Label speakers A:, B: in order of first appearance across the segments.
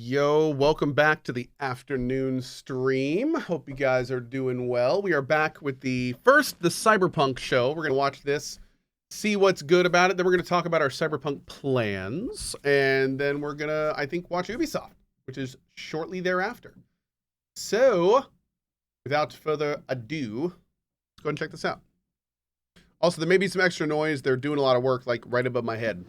A: Yo, welcome back to the afternoon stream. Hope you guys are doing well. We are back with the Cyberpunk show. We're going to watch this, see what's good about it. Then we're going to talk about our Cyberpunk plans. And then we're going to, I think, watch Ubisoft, which is shortly thereafter. So, without further ado, let's go ahead and check this out. Also, there may be some extra noise. They're doing a lot of work, like, right above my head.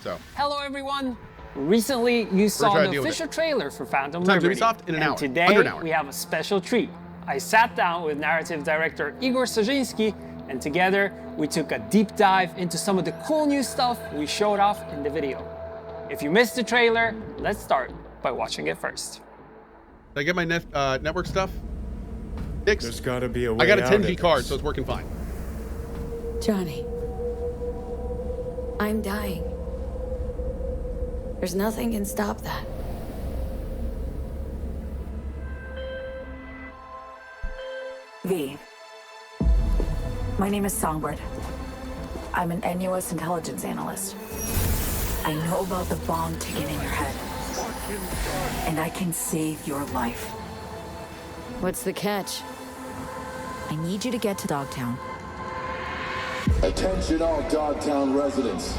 A: So.
B: Hello, everyone. Recently, you saw the official trailer for Phantom Liberty.
A: Ubisoft in an hour.
B: Today, we have a special treat. I sat down with narrative director Igor Sozinski, and together, we took a deep dive into some of the cool new stuff we showed off in the video. If you missed the trailer, let's start by watching it first.
A: Did I get my network stuff?
C: There's gotta be a way
A: I got a
C: out
A: 10G card, so it's working fine.
D: Johnny, I'm dying. There's nothing can stop that.
E: V. My name is Songbird. I'm an NUS intelligence analyst. I know about the bomb ticking in your head. And I can save your life.
D: What's the catch?
E: I need you to get to Dogtown.
F: Attention all Dogtown residents.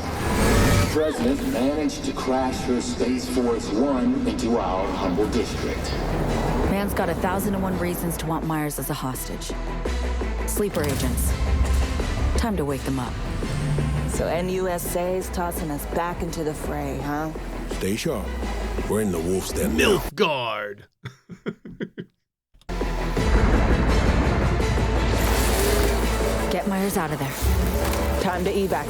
F: The President managed to crash her Space Force One into our humble district.
E: Man's got 1,001 reasons to want Myers as a hostage. Sleeper agents. Time to wake them up.
G: So NUSA's tossing us back into the fray, huh?
H: Stay sharp. We're in the wolf's den.
A: Nilfgaard.
E: Get Myers out of there.
G: Time to evac.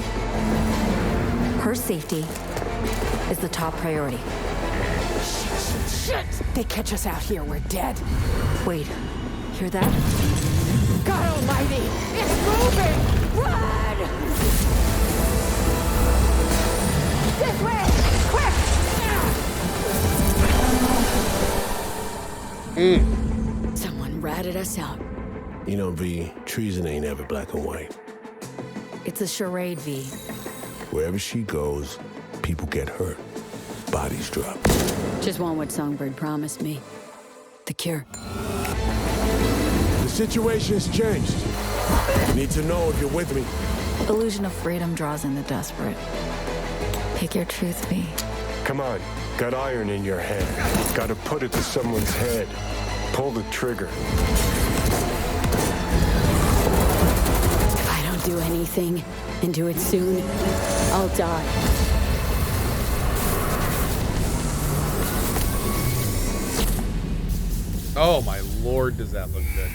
E: Her safety is the top priority.
G: Shit! They catch us out here, we're dead.
E: Wait, hear that?
G: God almighty! It's moving! Run! This way! Quick!
D: Someone ratted us out.
H: You know, V, treason ain't ever black and white.
E: It's a charade, V.
H: Wherever she goes, people get hurt. Bodies drop.
D: Just want what Songbird promised me. The cure.
H: The situation's changed. Need to know if you're with me.
E: Illusion of freedom draws in the desperate. Pick your truth, V.
C: Come on, got iron in your head. Gotta put it to someone's head. Pull the trigger.
D: If I don't do anything, and do it soon, I'll die.
A: Oh my lord, does that look good.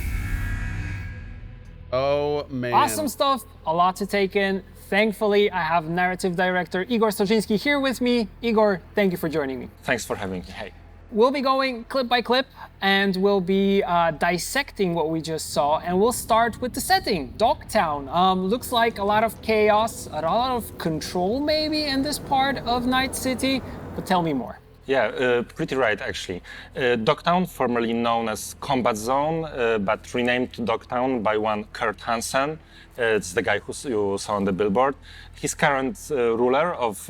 A: Oh man.
B: Awesome stuff, a lot to take in. Thankfully, I have narrative director Igor Sozinski here with me. Igor, thank you for joining me.
I: Thanks for having me. Hey.
B: We'll be going clip by clip, and we'll be dissecting what we just saw, and we'll start with the setting, Dogtown. Looks like a lot of chaos, a lot of control maybe in this part of Night City, but tell me more.
I: Yeah, pretty right, actually. Dogtown, formerly known as Combat Zone, but renamed to Dogtown by one Kurt Hansen. It's the guy who you saw on the billboard. He's current ruler of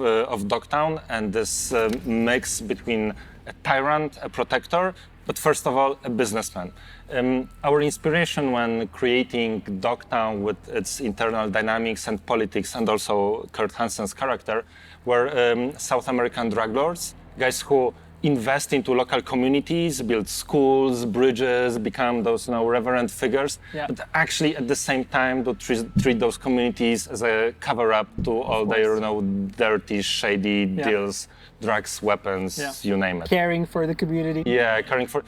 I: Dogtown, and this mix between a tyrant, a protector, but first of all, a businessman. Our inspiration when creating Dogtown with its internal dynamics and politics, and also Kurt Hansen's character, were South American drug lords, guys who invest into local communities, build schools, bridges, become those reverend figures, but actually at the same time to treat those communities as a cover-up to all their dirty, shady deals, drugs, weapons, you name it.
B: Caring for the community.
I: Yeah, caring for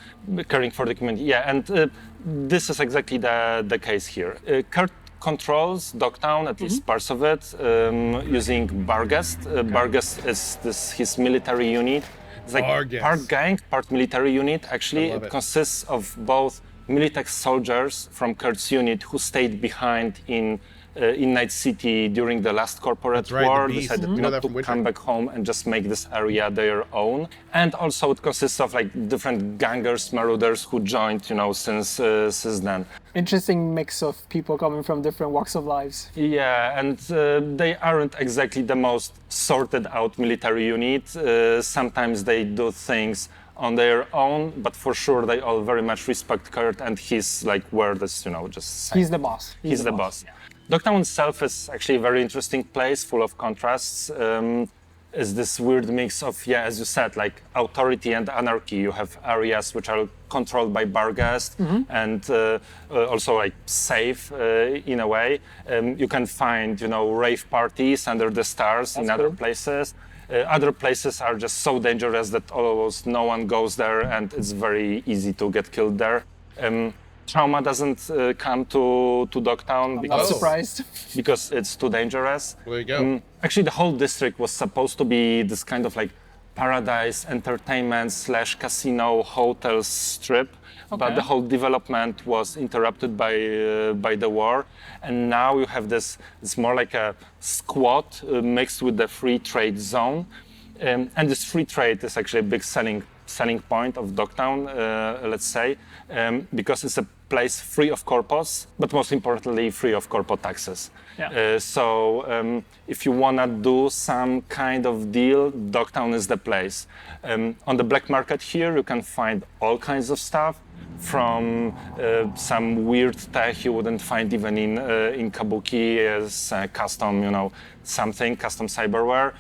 I: the community. Yeah, and this is exactly the case here. Kurt controls Dogtown, at least parts of it, using Barghest. Barghest is his military unit. It's like part gang, part military unit. Actually, it consists of both Militech soldiers from Kurt's unit who stayed behind in Night City during the last corporate war, decided not to come back home and just make this area their own. And also it consists of like different gangers, marauders who joined, since then.
B: Interesting mix of people coming from different walks of lives.
I: Yeah, and they aren't exactly the most sorted out military unit. Sometimes they do things on their own, but for sure they all very much respect Kurt, and he's like where this, just
B: He's the boss.
I: He's the boss. Yeah. Dogtown itself is actually a very interesting place, full of contrasts. Is this weird mix of, as you said, like authority and anarchy. You have areas which are controlled by Barghest and also like safe in a way. You can find, rave parties under the stars in other places. Other places are just so dangerous that almost no one goes there, and it's very easy to get killed there. Trauma doesn't come to Dogtown
B: Not surprised.
I: because it's too dangerous.
A: There you go.
I: Actually, the whole district was supposed to be this kind of like paradise entertainment / casino hotel strip, but the whole development was interrupted by the war, and now you have this. It's more like a squat mixed with the free trade zone, and this free trade is actually a big selling point of Dogtown, let's say, because it's a place free of corpos, but most importantly, free of corpo taxes.
B: Yeah.
I: So if you want to do some kind of deal, Dogtown is the place. On the black market here, you can find all kinds of stuff, from some weird tech you wouldn't find even in Kabuki as custom, custom cyberware,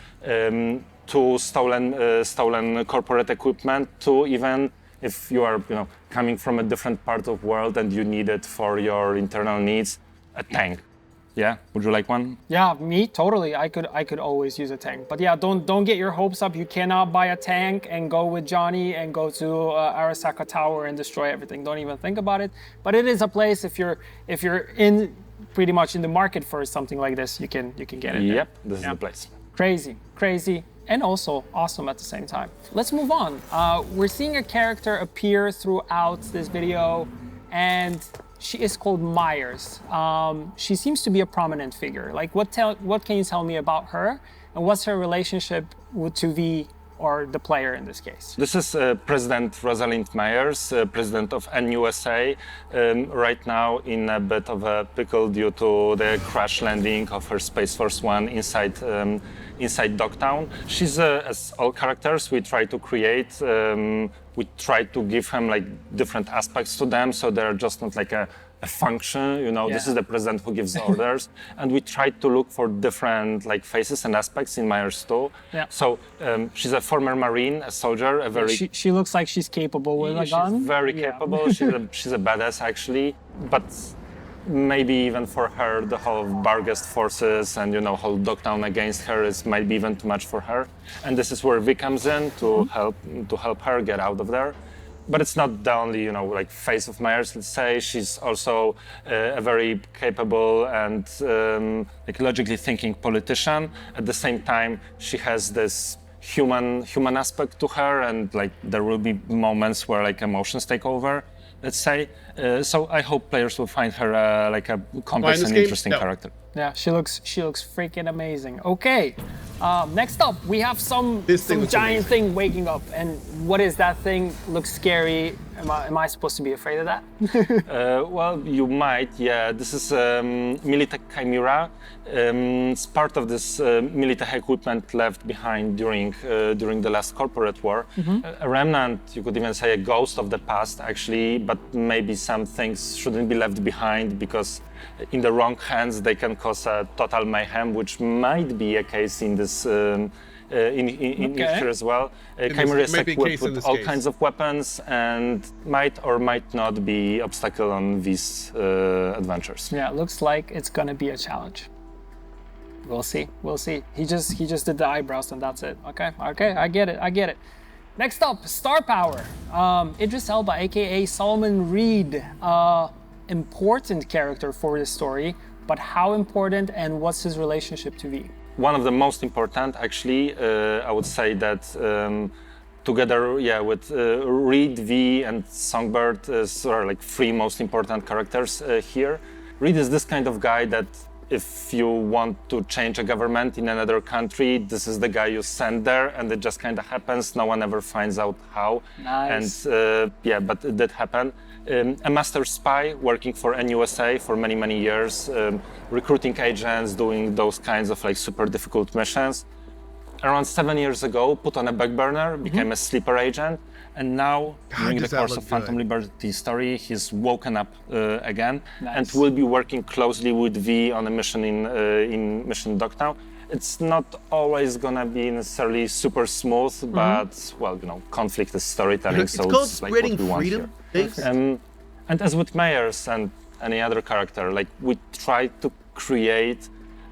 I: to stolen corporate equipment, to even if you are coming from a different part of the world and you need it for your internal needs, a tank. Yeah, would you like one?
B: Yeah, me totally. I could always use a tank. But yeah, don't get your hopes up. You cannot buy a tank and go with Johnny and go to Arasaka Tower and destroy everything. Don't even think about it. But it is a place if you're in pretty much in the market for something like this, you can get it.
I: Yep, this is the place.
B: Crazy. And also awesome at the same time. Let's move on. We're seeing a character appear throughout this video, and she is called Myers. She seems to be a prominent figure. Like, what can you tell me about her, and what's her relationship to V, or the player in this case?
I: This is President Rosalind Myers, president of NUSA, right now in a bit of a pickle due to the crash landing of her Space Force One inside Dogtown. She's, as all characters we try to create, we try to give them like different aspects to them, so they're just not like a function, This is the president who gives orders, and we try to look for different like faces and aspects in Myers too. Yeah. So she's a former Marine, a soldier, a very.
B: She looks like she's capable with a gun.
I: She's very capable. She's a badass actually, but maybe even for her, the whole Barghest forces and whole Dogtown against her is maybe even too much for her. And this is where V comes in to help her get out of there. But it's not the only, like face of Myers, let's say. She's also a very capable and like logically thinking politician. At the same time, she has this human aspect to her, and like there will be moments where like emotions take over, let's say. So I hope players will find her like a complex and interesting character.
B: Yeah, she looks freaking amazing. Okay, next up we have some giant thing waking up, and what is that thing? Looks scary. Am I supposed to be afraid of that?
I: Well, you might. Yeah, this is Militech Chimera. It's part of this Militech equipment left behind during the last corporate war. A remnant, you could even say a ghost of the past, actually. But maybe some things shouldn't be left behind, because in the wrong hands they can cause a total mayhem, which might be a case in this. In here as well. Chimera is equipped with all kinds of weapons and might or might not be obstacle on these adventures.
B: Yeah, it looks like it's gonna be a challenge. We'll see. He just did the eyebrows and that's it. Okay, I get it. Next up, star power. Idris Elba, aka Solomon Reed, important character for this story, but how important and what's his relationship to V?
I: One of the most important, actually, I would say that together, with Reed, V, and Songbird are like three most important characters here. Reed is this kind of guy that if you want to change a government in another country, this is the guy you send there, and it just kind of happens. No one ever finds out how.
B: Nice.
I: And but it did happen. A master spy working for NUSA for many years, recruiting agents, doing those kinds of like super difficult missions. around 7 years ago, put on a back burner, became a sleeper agent, and now, during the
A: does that
I: course
A: look
I: of Phantom
A: good.
I: Liberty story, he's woken up again, and
B: Nice.
I: will be working closely with V on a mission in Mission Dogtown. It's not always gonna be necessarily super smooth, but well, you know, conflict is storytelling,
A: It's
I: so
A: called
I: it's like
A: spreading
I: what we want
A: freedom.
I: here.
A: Thanks.
I: And as with Mayers and any other character, like we try to create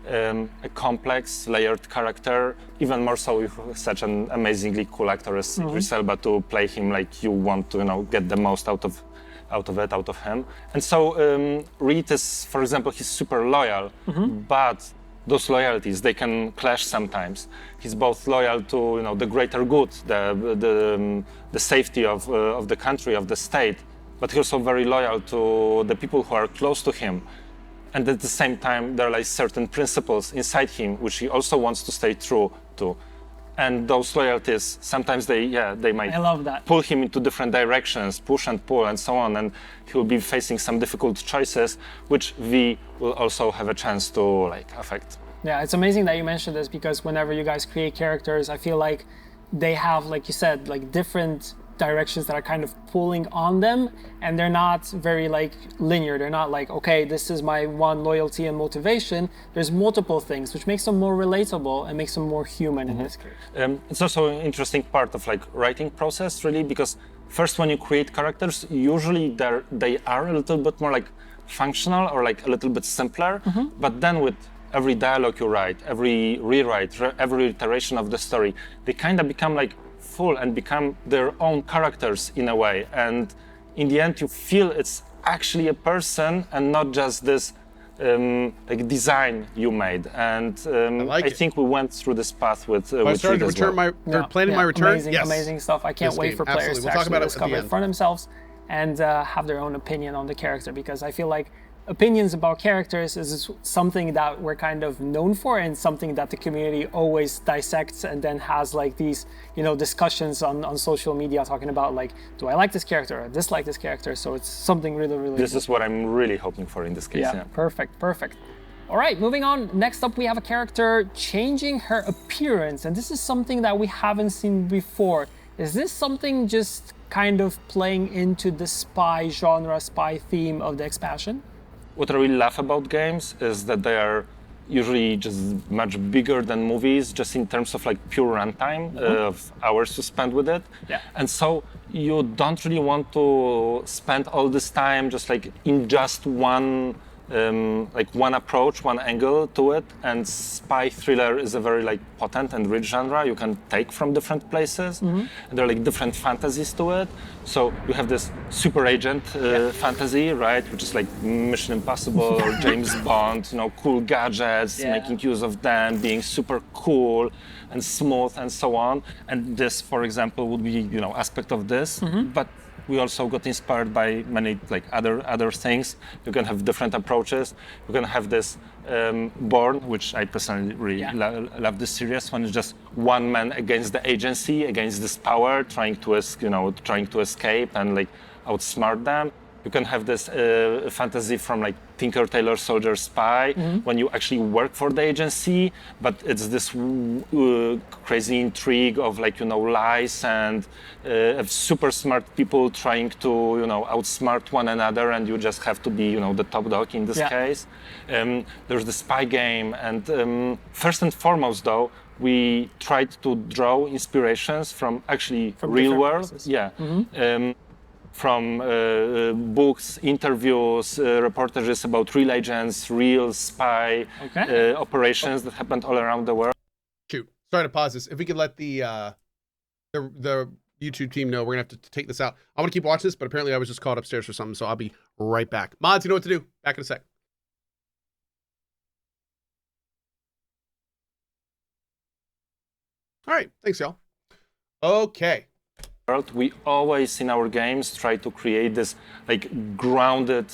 I: a complex, layered character, even more so with such an amazingly cool actor as Idris Elba to play him like you want to, you know, get the most out of him. And so Reed is, for example, he's super loyal, but those loyalties, they can clash sometimes. He's both loyal to, you know, the greater good, the safety of the country, of the state, but he's also very loyal to the people who are close to him. And at the same time, there are like certain principles inside him which he also wants to stay true to. And those loyalties, sometimes they might
B: I love that.
I: pull him into different directions, push and pull and so on, and he will be facing some difficult choices, which V will also have a chance to like affect.
B: Yeah, it's amazing that you mentioned this because whenever you guys create characters, I feel like they have, like you said, like different directions that are kind of pulling on them, and they're not very like linear. They're not like, okay, this is my one loyalty and motivation. There's multiple things, which makes them more relatable and makes them more human in this case.
I: It's also an interesting part of like writing process, really, because first when you create characters, usually they are a little bit more like functional or like a little bit simpler, but then with every dialogue you write, every rewrite, every iteration of the story, they kind of become like full and become their own characters in a way. And in the end, you feel it's actually a person and not just this like design you made. And I think we went through this path with
A: I started to
I: Reed as
A: return
I: well.
A: they're planning my return.
B: Amazing,
A: Yes.
B: amazing stuff. I can't
A: This
B: wait
A: game,
B: for players
A: absolutely.
B: to
A: We'll talk
B: actually
A: about it at the
B: discover it
A: end.
B: for themselves and have their own opinion on the character, because I feel like opinions about characters is something that we're kind of known for and something that the community always dissects and then has like these, you know, discussions on social media talking about like, do I like this character or dislike this character? So it's something really, really
I: This
B: cool.
I: is what I'm really hoping for in this case.
B: Yeah, perfect, perfect. All right, moving on. Next up, we have a character changing her appearance, and this is something that we haven't seen before. Is this something just kind of playing into the spy genre, spy theme of the expansion?
I: What I really love about games is that they are usually just much bigger than movies, just in terms of like pure runtime of hours to spend with it.
B: Yeah.
I: And so you don't really want to spend all this time just like in just one one approach, one angle to it. And spy thriller is a very like potent and rich genre you can take from different places. And there are like different fantasies to it. So you have this super agent fantasy, right? Which is like Mission Impossible or James Bond, you know, cool gadgets, making use of them, being super cool and smooth and so on. And this, for example, would be, you know, aspect of this. But we also got inspired by many like other things. You can have different approaches. You can have this Born, which I personally really love this series, when it's just one man against the agency, against this power, trying to escape and like outsmart them. You can have this fantasy from like Tinker Tailor Soldier Spy, when you actually work for the agency, but it's this crazy intrigue of like, you know, lies and of super smart people trying to, you know, outsmart one another, and you just have to be, you know, the top dog in this case. There's the spy game, and first and foremost though, we tried to draw inspirations from actually real world.
B: Places.
I: From books, interviews, reportages about real agents, real spy operations that happened all around the world.
A: Shoot. Sorry to pause this. If we could let the YouTube team know, we're gonna have to take this out. I want to keep watching this, but apparently I was just called upstairs for something, so I'll be right back. Mods, you know what to do. Back in a sec. All right. Thanks, y'all. Okay.
I: We always in our games try to create this like grounded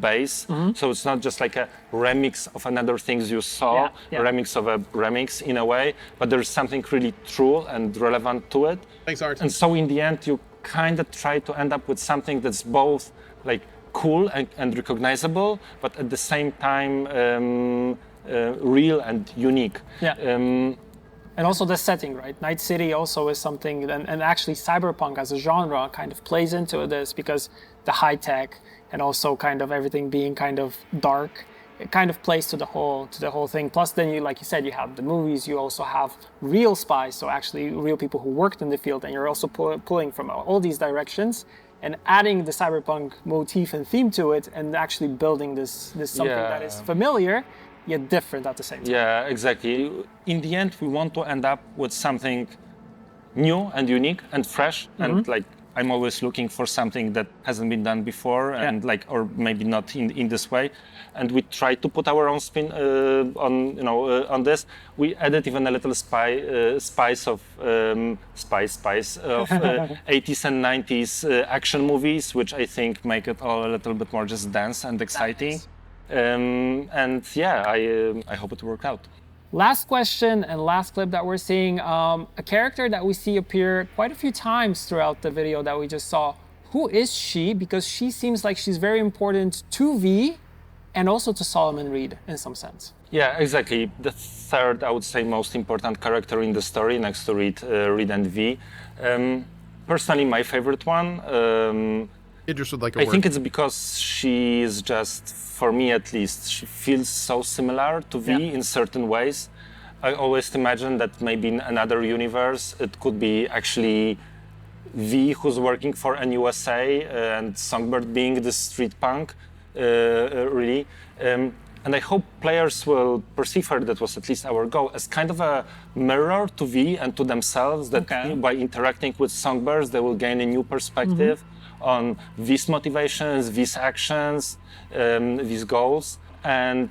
I: base. So it's not just like a remix of another things you saw, a remix of a remix in a way, but there's something really true and relevant to it.
A: Thanks, Art.
I: And so in the end, you kind of try to end up with something that's both like cool and recognizable, but at the same time real and unique.
B: And also the setting, right? Night City also is something, and actually Cyberpunk as a genre kind of plays into this because the high tech and also kind of everything being kind of dark, it kind of plays to the whole thing. Plus then you, like you said, you have the movies, you also have real spies, so actually real people who worked in the field, and you're also pulling from all these directions and adding the cyberpunk motif and theme to it and actually building this something that is familiar yet different at the same time.
I: Yeah, exactly. In the end, we want to end up with something new and unique and fresh, and like I'm always looking for something that hasn't been done before, and like, or maybe not in this way. And we try to put our own spin on this. We added even a little spice of 80s and 90s action movies, which I think make it all a little bit more just dense and exciting. And yeah, I hope it worked out.
B: Last question and last clip that we're seeing, a character that we see appear quite a few times throughout the video that we just saw. Who is she? Because she seems like she's very important to V and also to Solomon Reed in some sense.
I: Yeah, exactly. The third, I would say, most important character in the story next to Reed and V. Personally, my favorite one.
A: Idris would like a
I: I
A: word.
I: think it's because she is just, for me at least, she feels so similar to V in certain ways. I always imagine that maybe in another universe it could be actually V who's working for NUSA and Songbird being the street punk, really. And I hope players will perceive her, that was at least our goal, as kind of a mirror to V and to themselves, that by interacting with Songbirds they will gain a new perspective on V's motivations, V's actions, V's goals, and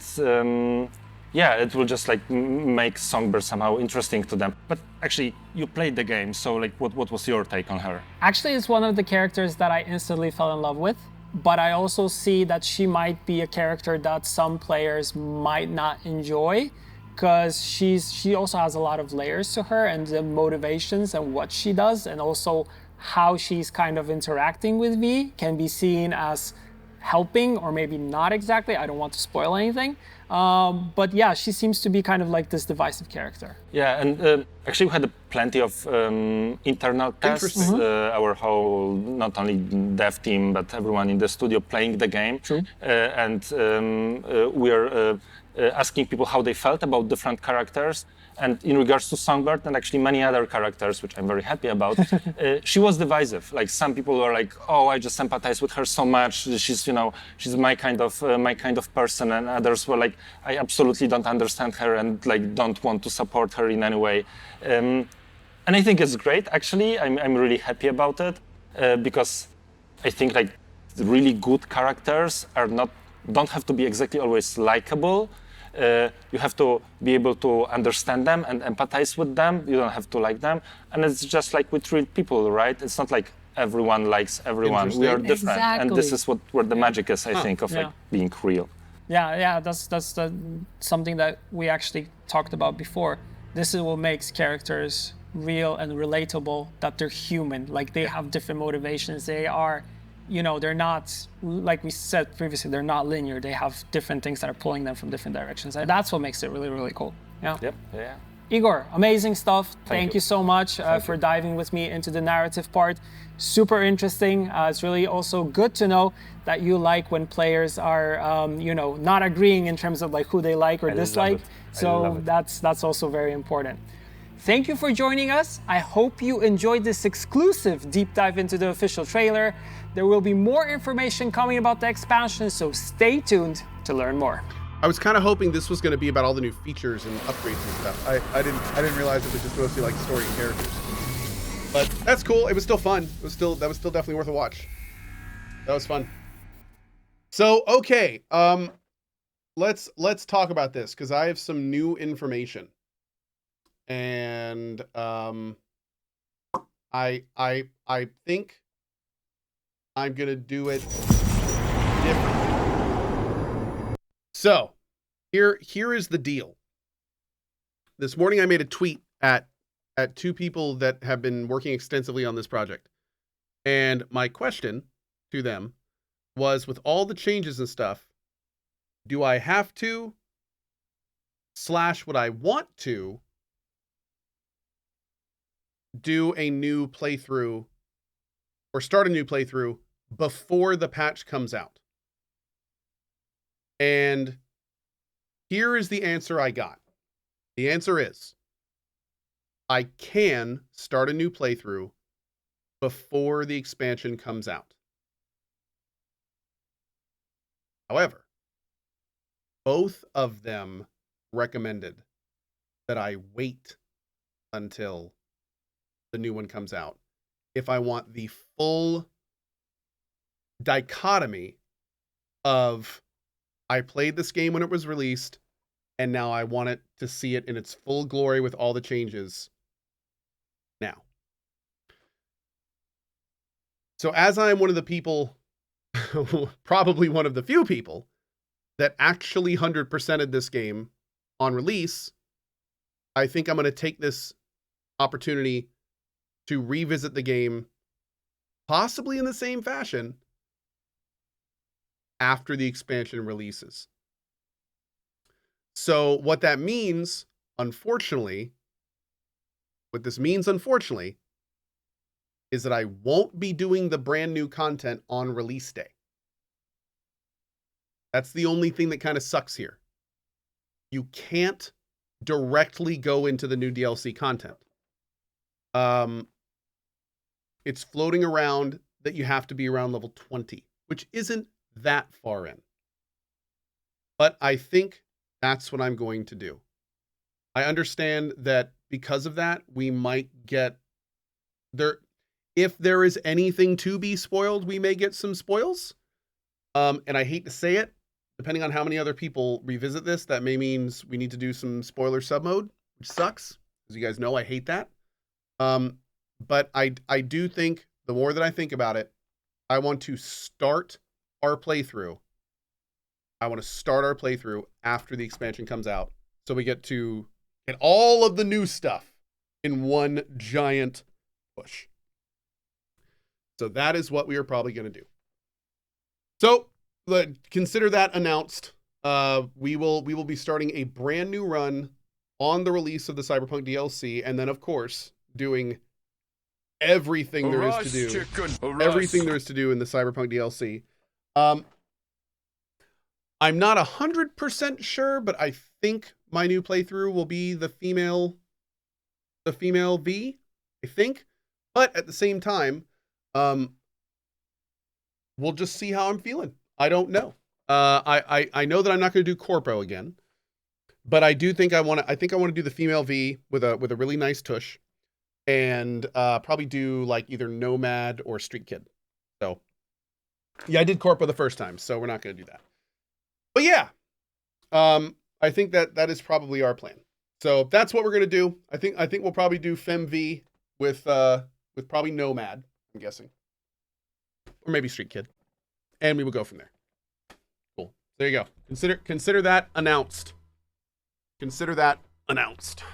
I: yeah, it will just like make Songbird somehow interesting to them. But actually, you played the game, so like, what was your take on her?
B: Actually, it's one of the characters that I instantly fell in love with, but I also see that she might be a character that some players might not enjoy, because she also has a lot of layers to her and the motivations and what she does, and also how she's kind of interacting with V can be seen as helping or maybe not exactly. I don't want to spoil anything. But yeah, she seems to be kind of like this divisive character.
I: Yeah, and actually we had plenty of internal tests. Our whole, not only dev team, but everyone in the studio playing the game.
B: True.
I: And we're asking people how they felt about different characters. And in regards to Songbird and actually many other characters, which I'm very happy about, she was divisive. Like some people were like, "Oh, I just sympathize with her so much. She's, you know, she's my kind of person." And others were like, "I absolutely don't understand her and like don't want to support her in any way." And I think it's great. Actually, I'm really happy about it because I think like really good characters don't have to be exactly always likable. You have to be able to understand them and empathize with them. You don't have to like them. And it's just like with real people, right? It's not like everyone likes everyone. We are different.
B: Exactly.
I: And this is where the magic is, I think, of like being real.
B: Yeah, that's something that we actually talked about before. This is what makes characters real and relatable, that they're human. Like they have different motivations. They are, you know, they're not, like we said previously, they're not linear. They have different things that are pulling them from different directions. And that's what makes it really, really cool. Yeah.
I: Yep. Yeah.
B: Igor, amazing stuff. Thank
I: you
B: you so much for diving with me into the narrative part. Super interesting. It's really also good to know that you like when players are, you know, not agreeing in terms of like who they like or dislike. So that's also very important. Thank you for joining us. I hope you enjoyed this exclusive deep dive into the official trailer. There will be more information coming about the expansion, so stay tuned to learn more.
A: I was kind of hoping this was going to be about all the new features and upgrades and stuff. I didn't realize it was just mostly like story and characters. But that's cool. It was still fun. That was still definitely worth a watch. That was fun. So okay, let's talk about this because I have some new information, and I think I'm gonna do it differently. So here is the deal. This morning I made a tweet at two people that have been working extensively on this project. And my question to them was, with all the changes and stuff, do I have to / would I want to do a new playthrough or start a new playthrough before the patch comes out? And here is the answer I got. The answer is I can start a new playthrough before the expansion comes out. However, both of them recommended that I wait until the new one comes out if I want the full dichotomy of I played this game when it was released, and now I want it to see it in its full glory with all the changes now. So as I'm one of the people, probably one of the few people, that actually 100%ed this game on release, I think I'm going to take this opportunity to revisit the game, possibly in the same fashion, after the expansion releases. So what that means, unfortunately, is that I won't be doing the brand new content on release day. That's the only thing that kind of sucks here. You can't directly go into the new DLC content. It's floating around that you have to be around level 20, which isn't that far in. But I think that's what I'm going to do. I understand that because of that, we might get there. If there is anything to be spoiled, we may get some spoils. And I hate to say it, depending on how many other people revisit this, that may means we need to do some spoiler sub mode, which sucks. As you guys know, I hate that. But I do think, the more that I think about it, I want to start our playthrough. I want to start our playthrough after the expansion comes out, so we get to get all of the new stuff in one giant push. So that is what we are probably going to do. So consider that announced. We will be starting a brand new run on the release of the Cyberpunk DLC, and then of course doing everything there is to do. Everything there is to do in the Cyberpunk DLC. I'm not 100% sure, but I think my new playthrough will be the female V, I think. But at the same time, we'll just see how I'm feeling. I don't know. I know that I'm not going to do Corpo again, but I do think I want to do the female V with a really nice tush, and probably do like either Nomad or Street Kid. So yeah, I did Corpo the first time, so we're not going to do that. But yeah, I think that is probably our plan. So that's what we're going to do. I think we'll probably do Fem V with probably Nomad, I'm guessing. Or maybe Street Kid. And we will go from there. Cool. There you go. Consider that announced. Consider that announced.